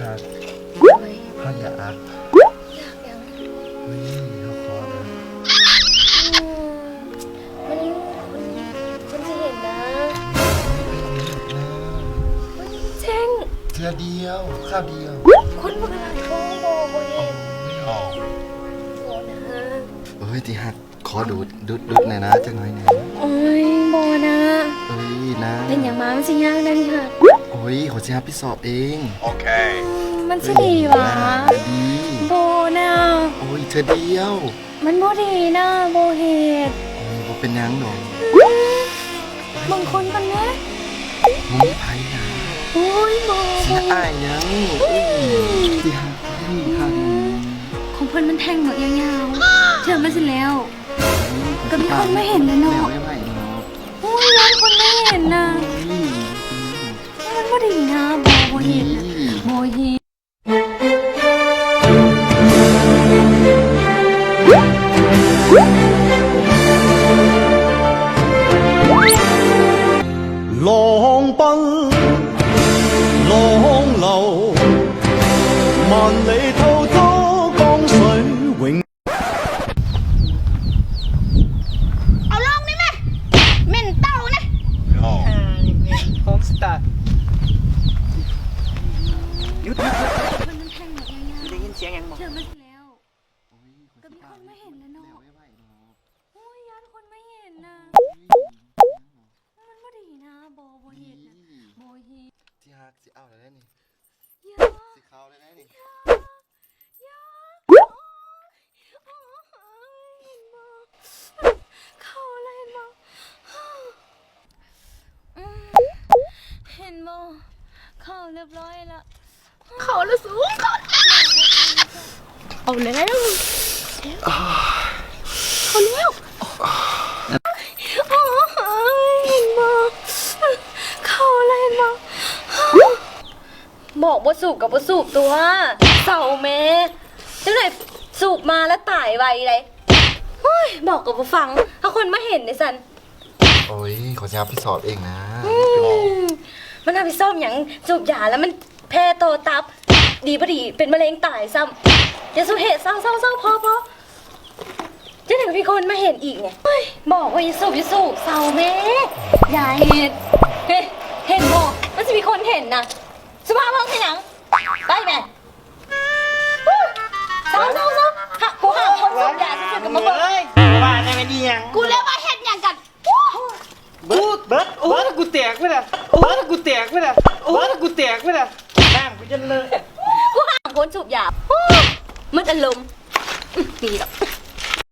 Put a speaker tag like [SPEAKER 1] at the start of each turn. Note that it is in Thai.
[SPEAKER 1] ฮักฮักอยากยังเฮ้ยเขาขอเลย
[SPEAKER 2] มันคนจะเห็นนะมันเจ๊ง
[SPEAKER 1] เธอเดียวข้าวเดียว
[SPEAKER 2] คนมันอะไรโบเห็น
[SPEAKER 1] ไม่ออก
[SPEAKER 2] โบนะ
[SPEAKER 1] เฮ้ยที่ฮักขอดูดหน่อยนะจังหน่อยนะ
[SPEAKER 2] โอ้ยโบนะ
[SPEAKER 1] เฮ้ยนะ
[SPEAKER 2] เป็นอย่างมามันสิยากนั่นค่ะ
[SPEAKER 1] โอ้ยขอจะฮับพี่สอบเองโอเค
[SPEAKER 2] มันสิดีวะ
[SPEAKER 1] ดี
[SPEAKER 2] โบนะ
[SPEAKER 1] โอ้ยเธอเดียว
[SPEAKER 2] มันโบดีนะโบเห็ด
[SPEAKER 1] โอ้ยโบเป็นยังหน
[SPEAKER 2] บางคนกันนะ
[SPEAKER 1] มึงไพ่นะ
[SPEAKER 2] โอ้ยโบ
[SPEAKER 1] เสียอายยังที่ฮัก
[SPEAKER 2] ของเพิ่นมันแทงหมดยาวๆเชื่อมาสิแล้วก็มีคนไม่เห็นเลยเนาะโอ้ยแล้วคนไม่เห็นนะมันก็ดีนะโบเห็นโบเห็น
[SPEAKER 3] 浪奔浪流萬里滔滔江水永
[SPEAKER 4] เอาลงได้ไหมเหม็นเต่านะ
[SPEAKER 5] โฮมสตาร์หยุดได้ยินเสียงยังบอก
[SPEAKER 2] เชื่อมาสิแล้วก็มีคนไม่เห็นเลยเนาะโอ้ยยันคนไม่เห็นนะมันก็ดีนะโบเห็นนะโบเห็น
[SPEAKER 1] ที่ฮักสิเอาอะไรนี่สิเขาอะไรนี่
[SPEAKER 2] เขาอะไรมาเห็นโบเขาเรียบร้อยแล้ว
[SPEAKER 4] เขาละสูงเขาเอาแล้วเขาเลี้ยว
[SPEAKER 2] เห็นโบเขาอะไรมาบอกว่าสูบกับว่าสูบตัวเสาเมจังไหนสูบมาแล้วตายไวเลยบอกกับว่าฟังถ้าคนมาเห็นในสัน
[SPEAKER 1] โอ้ยขอจะฮับพี่สอบเองนะ
[SPEAKER 2] มันทำให้ส้มอย่างสูบยาแล้วมันแพ้โตตับดีพอดีเป็นมะเร็งตายซ้ำอย่าสูบเหตุเศร้าพอจะถึงพี่คนมาเห็นอีกไงบอกว่าอย่าสูบเศร้าแม่อย่าเห็นบอกมันจะมีคนเห็นนะสภาพห้องที่หนังไปแม่เศร้าหักกูหักคนสูบยาสุดๆกับมาเบิร์
[SPEAKER 5] ว่าได้ไหมนี่ยัง
[SPEAKER 4] กูเรียกว่าเห็ดอย่างกัน
[SPEAKER 5] เบิร์ดกูแตกไปละกูแตกไปละน้ำกูจะเลย
[SPEAKER 2] กูหักคนสูบยามันอารมณ์ปีหรอก